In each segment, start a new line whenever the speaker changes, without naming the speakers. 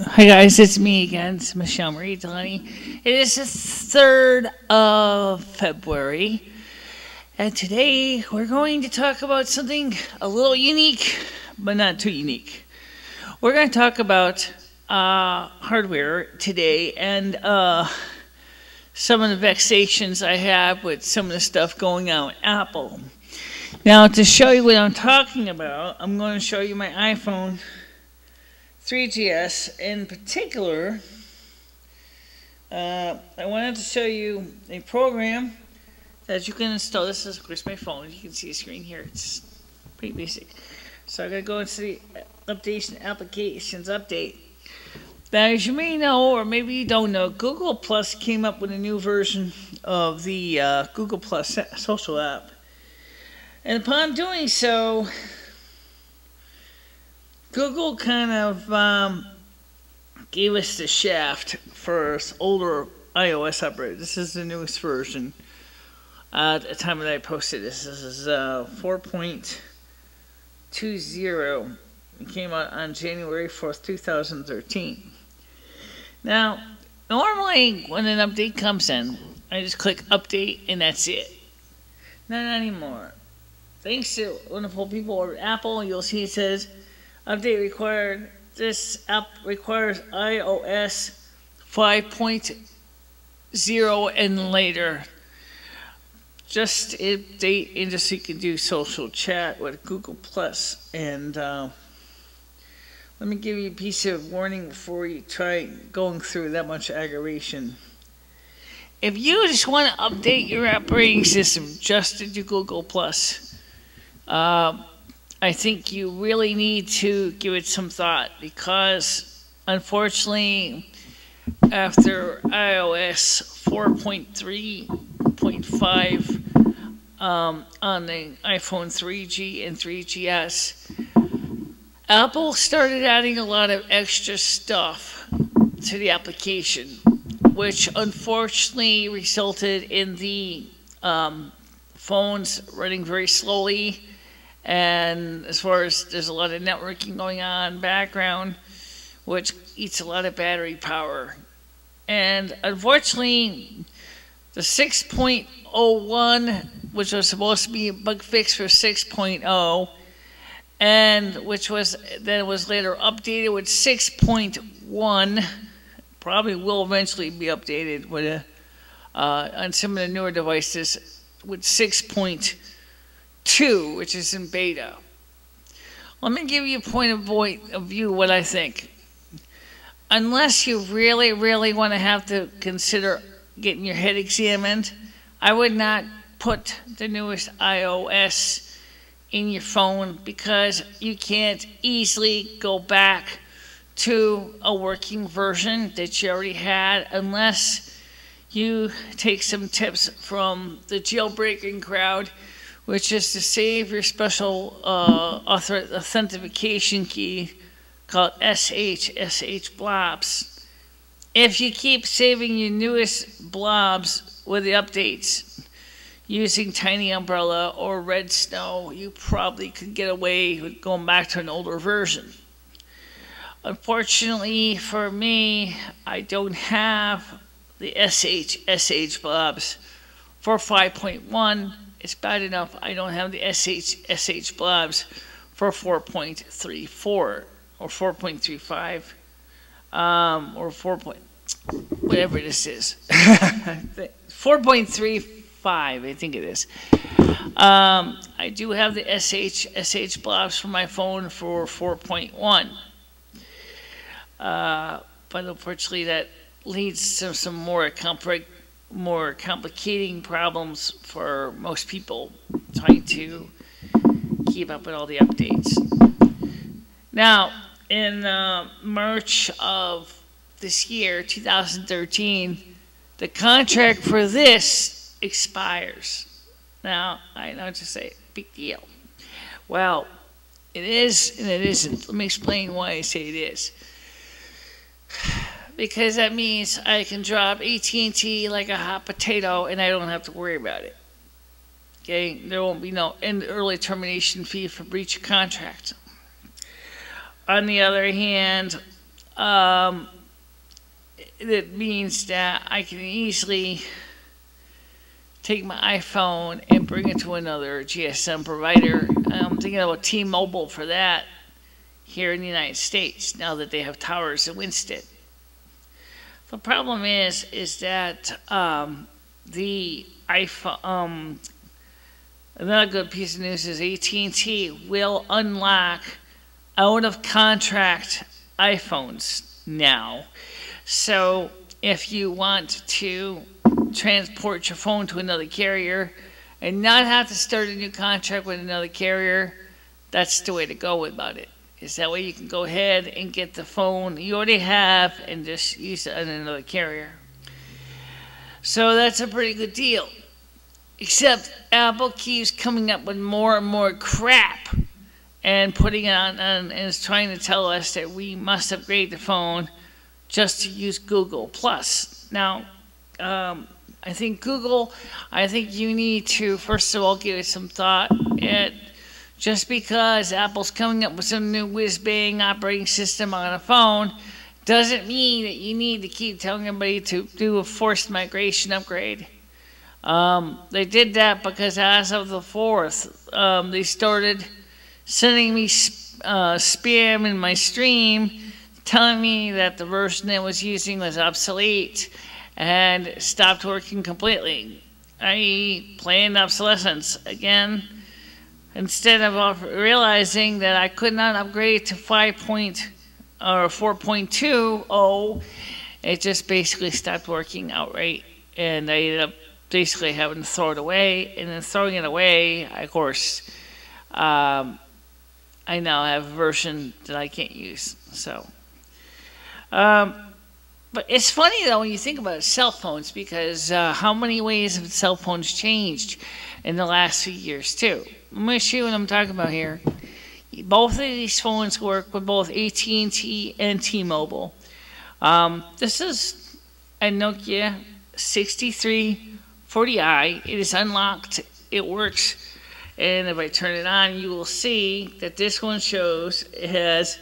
Hi guys, it's me again. It's MicheleMarieDalene. It is the 3rd of February, and today we're going to talk about something a little unique, but not too unique. We're going to talk about hardware today and some of the vexations I have with some of the stuff going on with Apple. Now, to show you what I'm talking about, I'm going to show you my iPhone 3GS in particular. I wanted to show you a program that you can install. This is, of course, my phone. You can see the screen here. It's pretty basic. So I'm going to go into the Updation Applications Update. Now, as you may know, or maybe you don't know, Google+ came up with a new version of the Google+ social app. And upon doing so, Google kind of gave us the shaft for older iOS upgrade. This is the newest version. At the time that I posted this, this is 4.20. It came out on January 4th, 2013. Now, normally when an update comes in, I just click update and that's it. Not anymore. Thanks to wonderful people at Apple, you'll see it says update required. This app requires iOS 5.0 and later. Just update and just so you can do social chat with Google+. And let me give you a piece of warning before you try going through that much aggravation. If you just want to update your operating system just to do Google+, I think you really need to give it some thought, because unfortunately after iOS 4.3.5 on the iPhone 3G and 3GS, Apple started adding a lot of extra stuff to the application, which unfortunately resulted in the phones running very slowly. And as far as there's a lot of networking going on in the background, which eats a lot of battery power. And unfortunately, the 6.01, which was supposed to be a bug fix for 6.0, and which was then was later updated with 6.1, probably will eventually be updated with on some of the newer devices with 6.2, which is in beta. Let me give you a point of view what I think. Unless you really, really want to have to consider getting your head examined, I would not put the newest iOS in your phone, because you can't easily go back to a working version that you already had unless you take some tips from the jailbreaking crowd, which is to save your special authentication key called SH blobs. If you keep saving your newest blobs with the updates using Tiny Umbrella or Red Snow, you probably could get away with going back to an older version. Unfortunately for me, I don't have the SH blobs for 5.1. It's bad enough I don't have the SH blobs for 4.34 or 4.35 or 4. Whatever this is. 4.35, I think it is. I do have the SH blobs for my phone for 4.1. But unfortunately that leads to some more complicating problems for most people trying to keep up with all the updates. Now, in March of this year, 2013, the contract for this expires. Now, I know what to say, big deal. Well, it is and it isn't. Let me explain why I say it is. Because that means I can drop AT&T like a hot potato and I don't have to worry about it. Okay, there won't be no early termination fee for breach of contract. On the other hand, it means that I can easily take my iPhone and bring it to another GSM provider. I'm thinking about T-Mobile for that here in the United States now that they have towers in Winston. The problem is that the iPhone. Another good piece of news is AT&T will unlock out-of-contract iPhones now. So if you want to transport your phone to another carrier and not have to start a new contract with another carrier, that's the way to go about it. Is that way you can go ahead and get the phone you already have and just use it on another carrier. So that's a pretty good deal. Except Apple keeps coming up with more and more crap and putting it on and is trying to tell us that we must upgrade the phone just to use Google+. Now, I think you need to, first of all, give it some thought. Just because Apple's coming up with some new whiz-bang operating system on a phone doesn't mean that you need to keep telling everybody to do a forced migration upgrade. They did that because as of the 4th, they started sending me spam in my stream telling me that the version I was using was obsolete and stopped working completely, i.e. planned obsolescence. Again, instead of realizing that I could not upgrade to 4.20, it just basically stopped working outright, and I ended up basically having to throw it away. And then throwing it away, of course, I now have a version that I can't use. So, but it's funny though when you think about cell phones, because how many ways have cell phones changed in the last few years too. I'm going to show you what I'm talking about here. Both of these phones work with both AT&T and T-Mobile. This is a Nokia 6340i. It is unlocked. It works. And if I turn it on, you will see that this one shows it has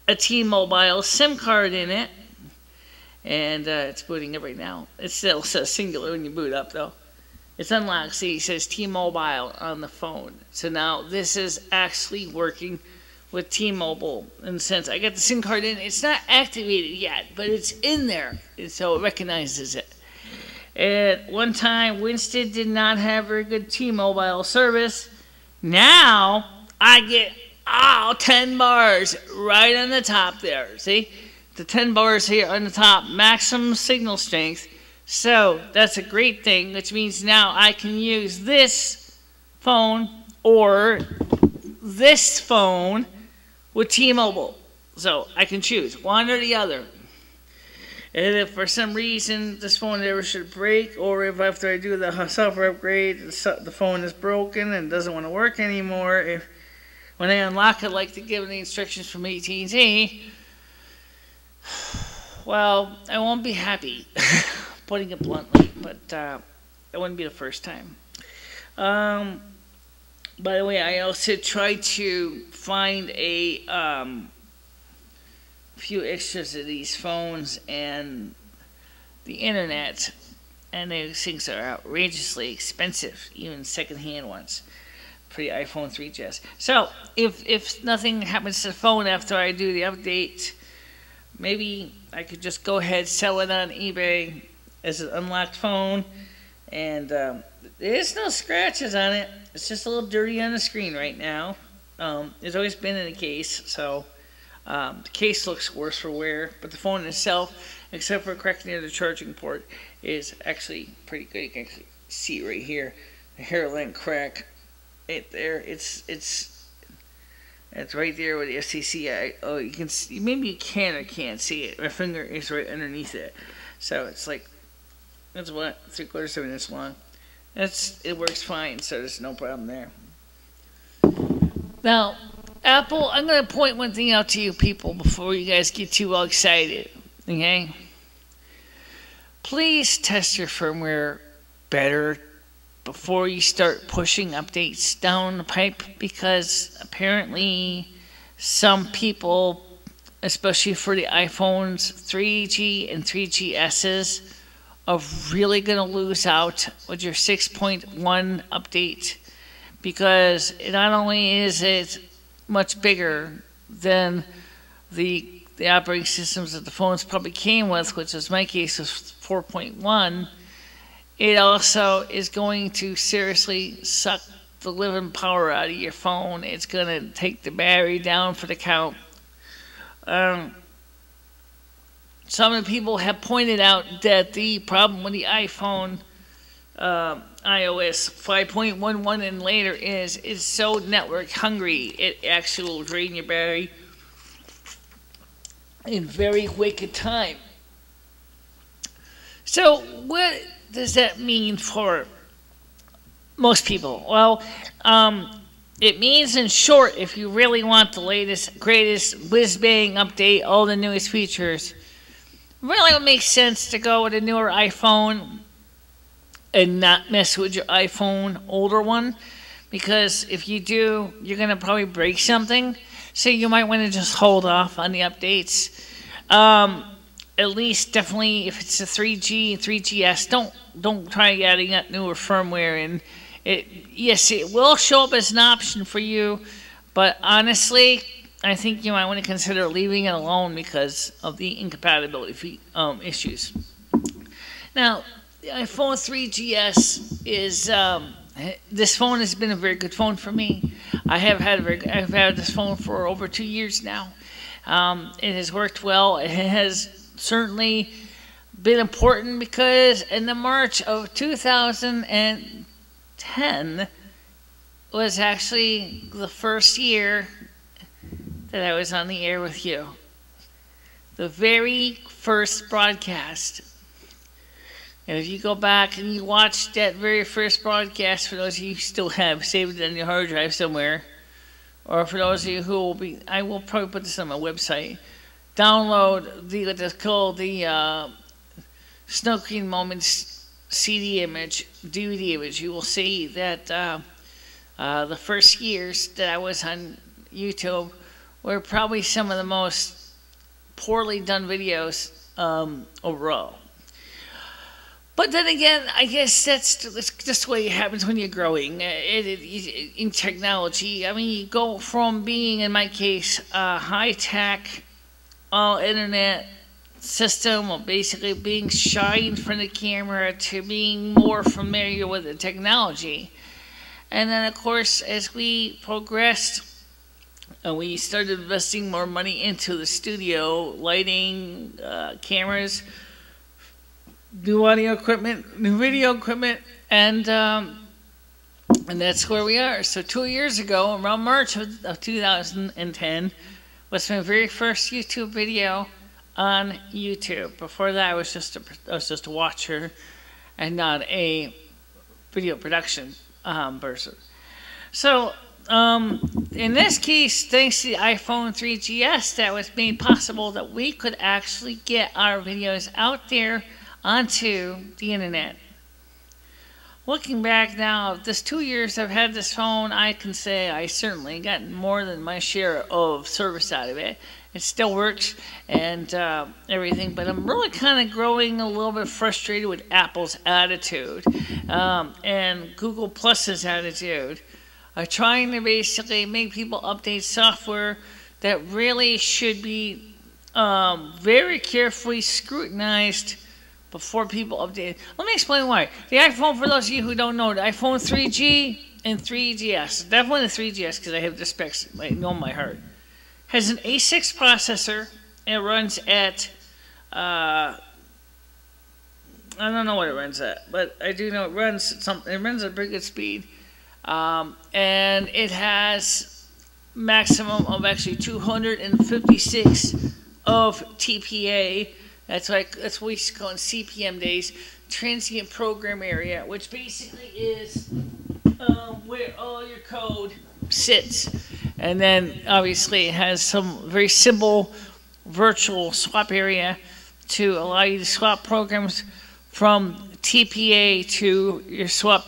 a T-Mobile SIM card in it. And it's booting up right now. It still says singular when you boot up, though. It's unlocked. See, it says T-Mobile on the phone. So now this is actually working with T-Mobile. In the sense, I got the SIM card in. It's not activated yet, but it's in there. And so it recognizes it. At one time, Winston did not have very good T-Mobile service. Now, I get 10 bars right on the top there. See? The 10 bars here on the top, maximum signal strength. So that's a great thing, which means now I can use this phone or this phone with T-Mobile. So I can choose one or the other. And if for some reason this phone ever should break, or if after I do the software upgrade, the phone is broken and doesn't want to work anymore, when I unlock it, like to give the instructions from AT&T, well, I won't be happy, putting it bluntly, but that wouldn't be the first time. By the way, I also tried to find a few extras of these phones and the internet, and those things are outrageously expensive, even second-hand ones for the iPhone 3GS. So if nothing happens to the phone after I do the update, maybe I could just go ahead, sell it on eBay as an unlocked phone, and there's no scratches on it. It's just a little dirty on the screen right now. It's always been in the case, so the case looks worse for wear, but the phone itself, except for a crack near the charging port, is actually pretty good. You can actually see it right here, the hairline crack right there. It's right there with the FCC. You can see, maybe you can or can't see it. My finger is right underneath it, so it's like, that's what, 3/4 of an inch long. It works fine, so there's no problem there. Now, Apple, I'm going to point one thing out to you people before you guys get too all excited, okay? Please test your firmware better before you start pushing updates down the pipe, because apparently some people especially for the iPhones 3G and 3GSs, are really going to lose out with your 6.1 update, because not only is it much bigger than the operating systems that the phones probably came with, which is my case was 4.1, it also is going to seriously suck the living power out of your phone. It's going to take the battery down for the count. Some of the people have pointed out that the problem with the iPhone iOS 5.11 and later is it's so network hungry, it actually will drain your battery in very wicked time. So what does that mean for most people? Well, it means, in short, if you really want the latest, greatest, whiz-bang update, all the newest features, really it makes sense to go with a newer iPhone and not mess with your iPhone older one, because if you do, you're going to probably break something. So you might want to just hold off on the updates. At least, definitely, if it's a 3G and 3GS, don't try adding that newer firmware. And yes, it will show up as an option for you, but honestly, I think you might want to consider leaving it alone because of the incompatibility issues. Now, the iPhone 3GS is this phone has been a very good phone for me. I've had this phone for over 2 years now. It has worked well. It has certainly been important because in the March of 2010 was actually the first year that I was on the air with you. The very first broadcast. And if you go back and you watch that very first broadcast, for those of you who still have saved it on your hard drive somewhere, or for those of you who will be, I will probably put this on my website, download what's called the Snow Queen Moments CD image, DVD image. You will see that the first years that I was on YouTube were probably some of the most poorly done videos overall. But then again, I guess that's just the way it happens when you're growing in technology. I mean, you go from being, in my case, a high-tech, all-internet system, or basically being shy in front of the camera, to being more familiar with the technology. And then, of course, as we progressed, we started investing more money into the studio, lighting, cameras, new audio equipment, new video equipment, and that's where we are. So 2 years ago, around March of 2010, was my very first YouTube video on YouTube. Before that, I was just a watcher and not a video production person. So in this case, thanks to the iPhone 3GS, that was made possible that we could actually get our videos out there onto the internet. Looking back now, this 2 years I've had this phone, I can say I certainly gotten more than my share of service out of it. It still works and everything, but I'm really kind of growing a little bit frustrated with Apple's attitude and Google+'s attitude. Trying to basically make people update software that really should be very carefully scrutinized before people update it. Let me explain why. The iPhone, for those of you who don't know, the iPhone 3G and 3GS, definitely the 3GS because I have the specs, I know my heart, has an A6 processor. It runs at, I don't know what it runs at, but I do know it runs something. It runs at a pretty good speed. And it has maximum of actually 256 of TPA. That's what we call in CPM days, transient program area, which basically is where all your code sits. And then obviously it has some very simple virtual swap area to allow you to swap programs from TPA to your swap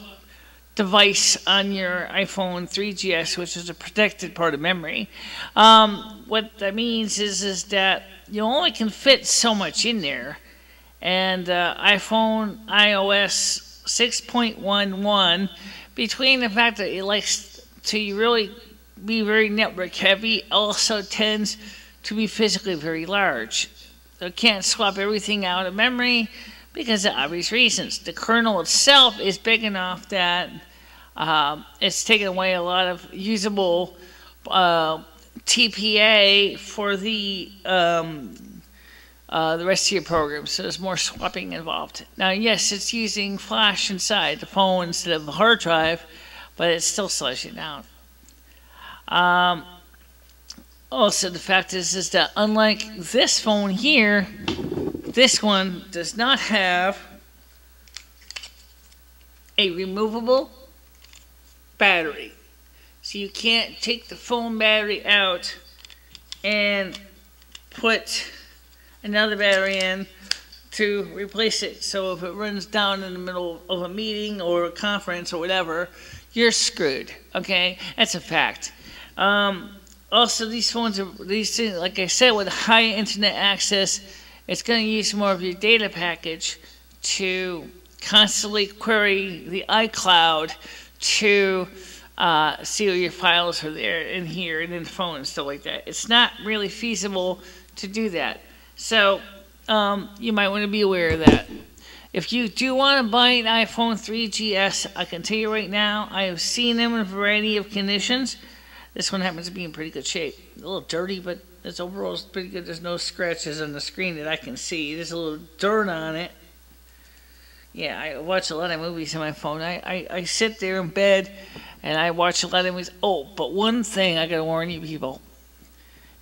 device on your iPhone 3GS, which is a protected part of memory. What that means is that you only can fit so much in there. And iPhone iOS 6.11, between the fact that it likes to really be very network heavy, also tends to be physically very large. So it can't swap everything out of memory because of obvious reasons. The kernel itself is big enough that it's taken away a lot of usable TPA for the rest of your program, so there's more swapping involved. Now, yes, it's using flash inside the phone instead of the hard drive, but it still slows you down. Also, the fact is that unlike this phone here, this one does not have a removable battery. So you can't take the phone battery out and put another battery in to replace it. So if it runs down in the middle of a meeting or a conference or whatever, you're screwed. Okay, that's a fact. Also, these phones things, like I said, with high internet access, it's going to use more of your data package to constantly query the iCloud to see all your files are there in here and in the phone and stuff like that. It's not really feasible to do that. So you might want to be aware of that. If you do want to buy an iPhone 3GS, I can tell you right now, I have seen them in a variety of conditions. This one happens to be in pretty good shape. A little dirty, but it's overall pretty good. There's no scratches on the screen that I can see. There's a little dirt on it. Yeah, I watch a lot of movies on my phone. I sit there in bed and I watch a lot of movies. Oh, but one thing I gotta warn you people.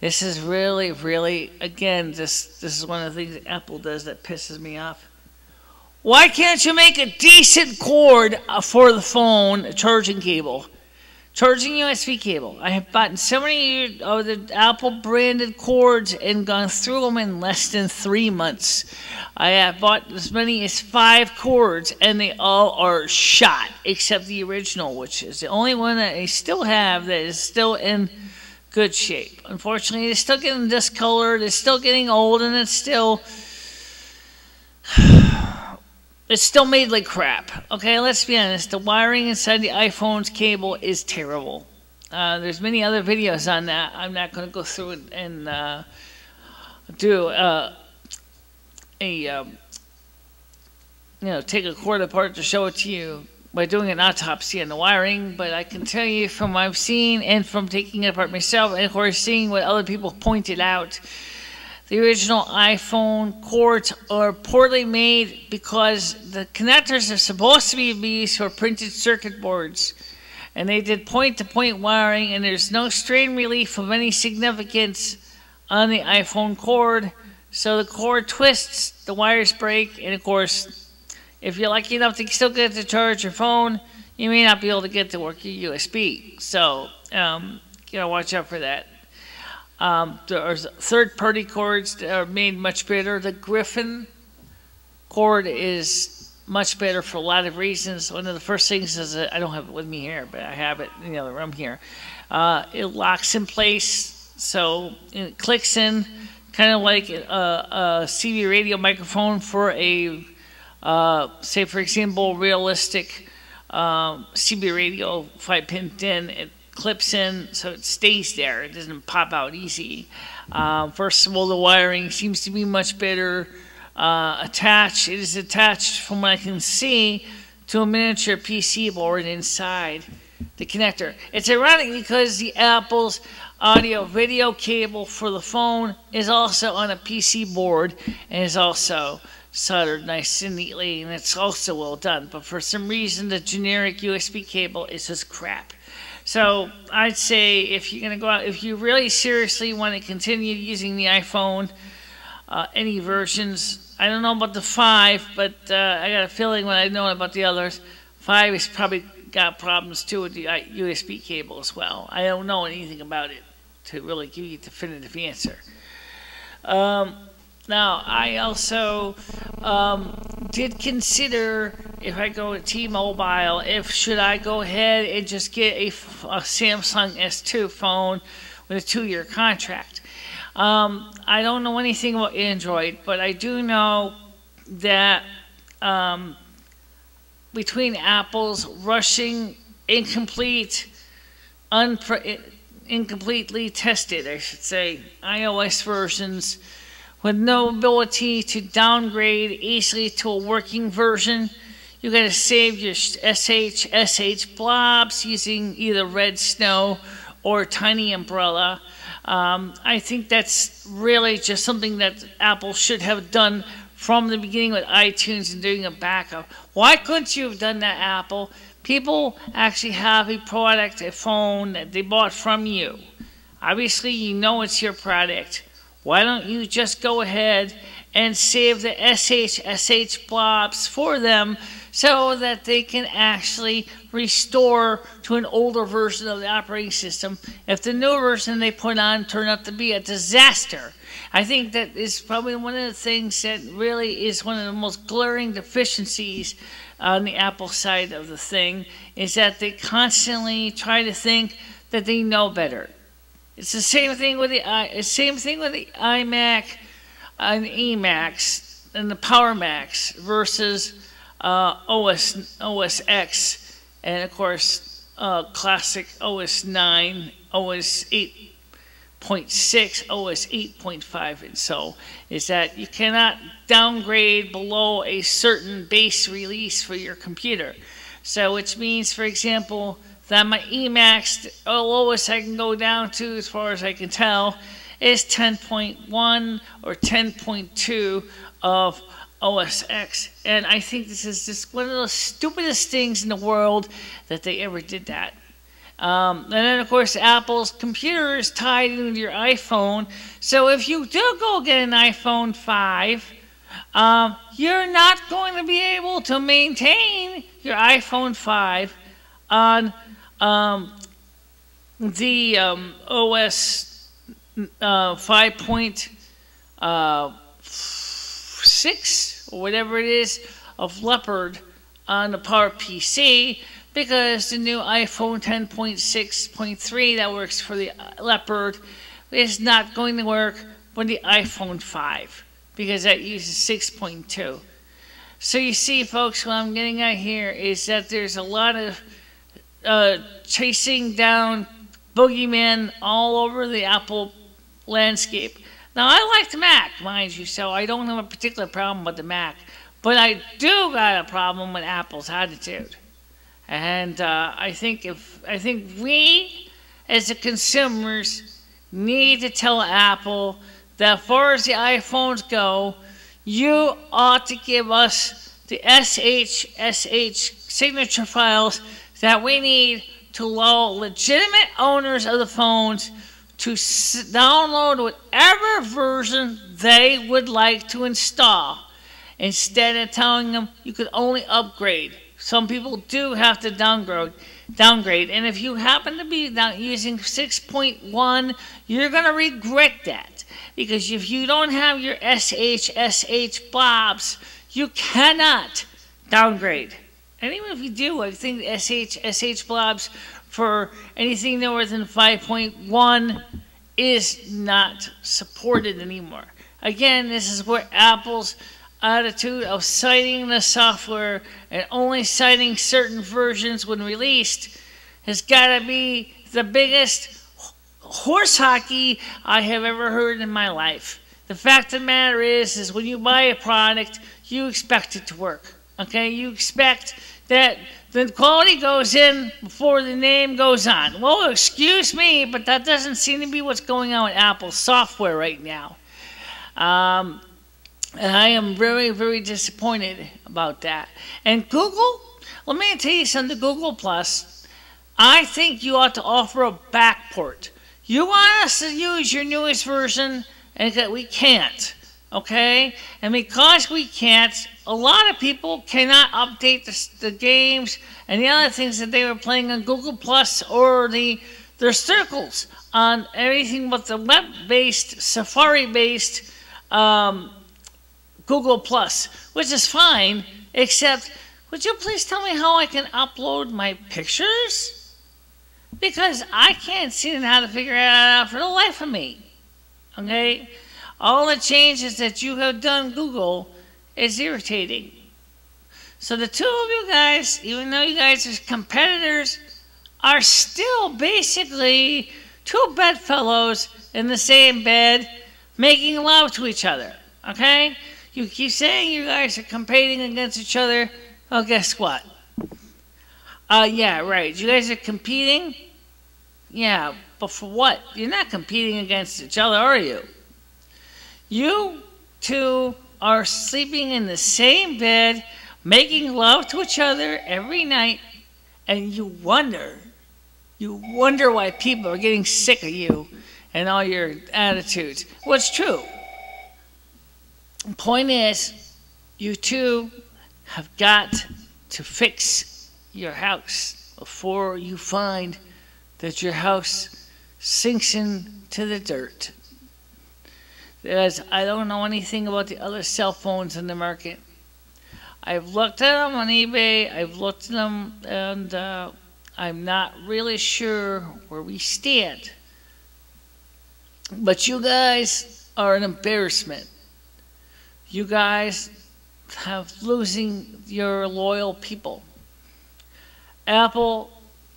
This is really, really, again, this is one of the things that Apple does that pisses me off. Why can't you make a decent cord for the phone charging cable? Charging USB cable. I have bought so many of the Apple branded cords and gone through them in less than 3 months. I have bought as many as 5 cords and they all are shot except the original, which is the only one that I still have that is still in good shape. Unfortunately, it's still getting discolored, it's still getting old, and it's still made like crap. Okay, let's be honest. The wiring inside the iPhone's cable is terrible. There's many other videos on that. I'm not going to go through and do take a cord apart to show it to you by doing an autopsy on the wiring, but I can tell you from what I've seen and from taking it apart myself, and of course seeing what other people pointed out, the original iPhone cords are poorly made because the connectors are supposed to be used for printed circuit boards, and they did point-to-point wiring, and there's no strain relief of any significance on the iPhone cord, so the cord twists, the wires break, and of course, if you're lucky enough to still get to charge your phone, you may not be able to get to work your USB. So, watch out for that. There's third-party cords that are made much better. The Griffin cord is much better for a lot of reasons. One of the first things is that I don't have it with me here, but I have it in the other room here. It locks in place, so it clicks in, kind of like a CB radio microphone for a say, for example, realistic CB radio 5-pin DIN. It clips in so it stays there. It doesn't pop out easy. First of all, the wiring seems to be much better attached. It is attached, from what I can see, to a miniature PC board inside the connector. It's ironic because the Apple's audio video cable for the phone is also on a PC board and is also soldered nice and neatly, and it's also well done, but for some reason the generic USB cable is just crap. So I'd say if you're going to go out, if you really seriously want to continue using the iPhone, any versions, I don't know about the 5, but I got a feeling when I know about the others, 5 has probably got problems too with the USB cable as well. I don't know anything about it to really give you a definitive answer. Now, I also did consider if I go to T-Mobile, should I go ahead and just get a Samsung S2 phone with a 2-year contract. I don't know anything about Android, but I do know that between Apple's rushing incompletely tested, I should say, iOS versions with no ability to downgrade easily to a working version, you got to save your SH blobs using either Red Snow or Tiny Umbrella. I think that's really just something that Apple should have done from the beginning with iTunes and doing a backup. Why couldn't you have done that, Apple? People actually have a product, a phone that they bought from you. Obviously, you know it's your product. Why don't you just go ahead and save the SH blobs for them so that they can actually restore to an older version of the operating system if the new version they put on turned out to be a disaster? I think that is probably one of the things that really is one of the most glaring deficiencies on the Apple side of the thing, is that they constantly try to think that they know better. It's the same thing with the iMac and Emacs and the Power Macs versus OS X, and of course classic OS 9, OS 8.6, OS 8.5, and so is that you cannot downgrade below a certain base release for your computer. So which means, for example, that my Emacs, the lowest I can go down to, as far as I can tell, is 10.1 or 10.2 of OS X. And I think this is just one of the stupidest things in the world that they ever did that. And then, of course, Apple's computer is tied into your iPhone. So if you do go get an iPhone 5, you're not going to be able to maintain your iPhone 5 on the OS 5.6 or whatever it is of Leopard on the Power PC, because the new iPhone 10.6.3 that works for the Leopard is not going to work with the iPhone 5 because that uses 6.2. So you see, folks, what I'm getting at here is that there's a lot of chasing down boogeymen all over the Apple landscape. Now, I like the Mac, mind you, so I don't have a particular problem with the Mac, but I do got a problem with Apple's attitude. And I think we, as the consumers, need to tell Apple that as far as the iPhones go, you ought to give us the SH signature files that we need to allow legitimate owners of the phones to download whatever version they would like to install, instead of telling them you could only upgrade. Some people do have to downgrade, and if you happen to be using 6.1, you're going to regret that, because if you don't have your SH blobs, you cannot downgrade. And even if you do, I think the SH blobs for anything lower than 5.1 is not supported anymore. Again, this is where Apple's attitude of citing the software and only citing certain versions when released has got to be the biggest horse hockey I have ever heard in my life. The fact of the matter is when you buy a product, you expect it to work. Okay, you expect that the quality goes in before the name goes on. Well, excuse me, but that doesn't seem to be what's going on with Apple software right now. And I am very, very disappointed about that. And Google, let me tell you something, Google+, I think you ought to offer a backport. You want us to use your newest version, and we can't. Okay? And because we can't, a lot of people cannot update the games and the other things that they were playing on Google Plus or their circles on everything but the web-based, Safari-based Google Plus, which is fine, except Would you please tell me how I can upload my pictures? Because I can't seem how to figure it out for the life of me. Okay? All the changes that you have done, Google, is irritating. So the two of you guys, even though you guys are competitors, are still basically two bedfellows in the same bed making love to each other. Okay? You keep saying you guys are competing against each other. Oh, guess what? Yeah, right. You guys are competing? Yeah, but for what? You're not competing against each other, are you? You two are sleeping in the same bed, making love to each other every night, and you wonder why people are getting sick of you and all your attitudes. Well, it's true. The point is, you two have got to fix your house before you find that your house sinks into the dirt. Because I don't know anything about the other cell phones in the market. I've looked at them on eBay, I've looked at them, and I'm not really sure where we stand. But you guys are an embarrassment. You guys have losing your loyal people. Apple,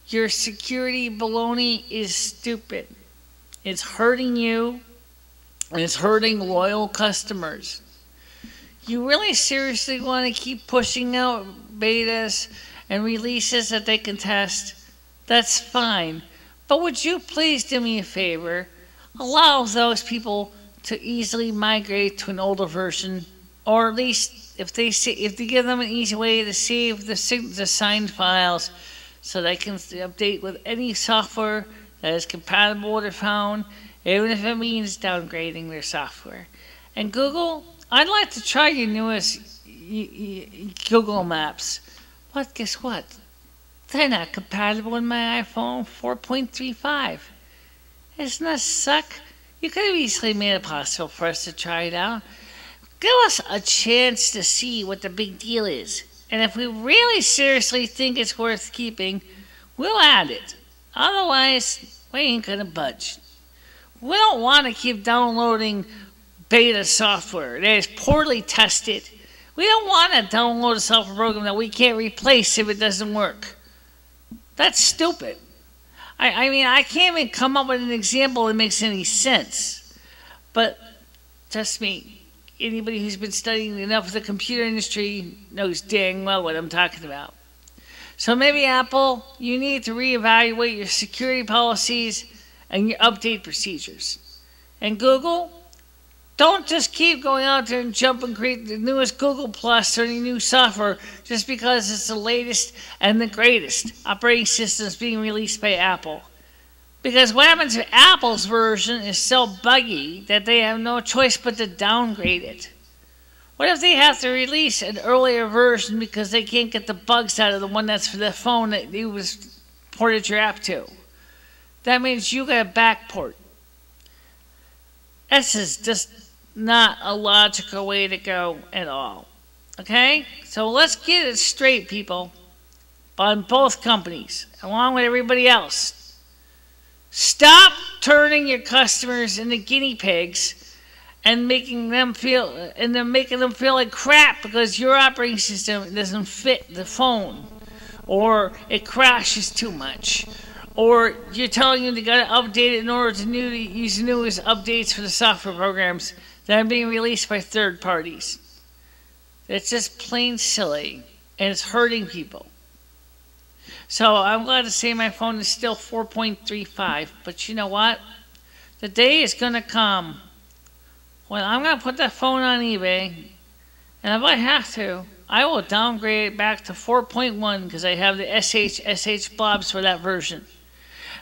your security baloney is stupid. It's hurting you, and it's hurting loyal customers. You really seriously want to keep pushing out betas and releases that they can test? That's fine. But would you please do me a favor? Allow those people to easily migrate to an older version, or at least if they give them an easy way to save the signed files so they can update with any software that is compatible with their phone, even if it means downgrading their software. And Google, I'd like to try your newest Google Maps, but guess what? They're not compatible with my iPhone 4.35. Doesn't that suck? You could have easily made it possible for us to try it out. Give us a chance to see what the big deal is. And if we really seriously think it's worth keeping, we'll add it. Otherwise, we ain't gonna budge. We don't want to keep downloading beta software that is poorly tested. We don't want to download a software program that we can't replace if it doesn't work. That's stupid. I mean, I can't even come up with an example that makes any sense. But trust me, anybody who's been studying enough of the computer industry knows dang well what I'm talking about. So maybe Apple, you need to reevaluate your security policies and your update procedures. And Google, don't just keep going out there and jump and create the newest Google+ or any new software just because it's the latest and the greatest operating systems being released by Apple. Because what happens if Apple's version is so buggy that they have no choice but to downgrade it? What if they have to release an earlier version because they can't get the bugs out of the one that's for the phone that you was ported your app to? That means you got a backport. This is just not a logical way to go at all. Okay? So let's get it straight, people. On both companies, along with everybody else. Stop turning your customers into guinea pigs and making them feel like crap because your operating system doesn't fit the phone, or it crashes too much, or you're telling them they got to update it in order to use the newest updates for the software programs that are being released by third parties. It's just plain silly, and it's hurting people. So I'm glad to say my phone is still 4.35, but you know what? The day is going to come when I'm going to put that phone on eBay, and if I have to, I will downgrade it back to 4.1 because I have the SH blobs for that version.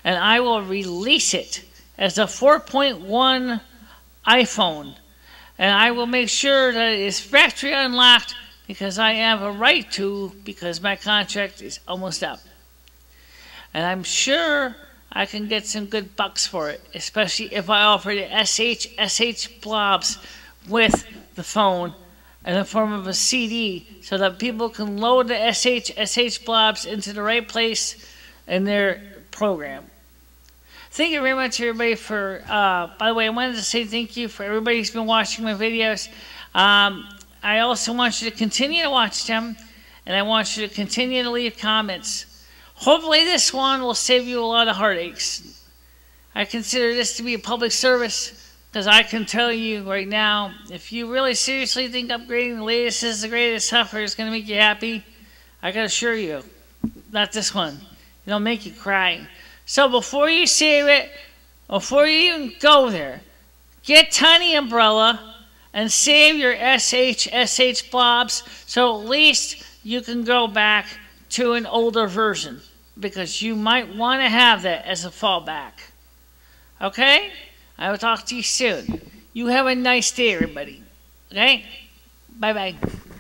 And I will release it as a 4.1 iPhone. And I will make sure that it is factory unlocked because I have a right to, because my contract is almost up. And I'm sure I can get some good bucks for it, especially if I offer the SH blobs with the phone in the form of a CD so that people can load the SH blobs into the right place in their program. Thank you very much, everybody, for, by the way, I wanted to say thank you for everybody who's been watching my videos. I also want you to continue to watch them, and I want you to continue to leave comments. Hopefully this one will save you a lot of heartaches. I consider this to be a public service, because I can tell you right now, if you really seriously think upgrading the latest is the greatest software is going to make you happy, I can assure you, not this one. It'll make you cry. So before you save it, before you even go there, get Tiny Umbrella and save your SH blobs so at least you can go back to an older version, because you might want to have that as a fallback. Okay? I will talk to you soon. You have a nice day, everybody. Okay? Bye-bye.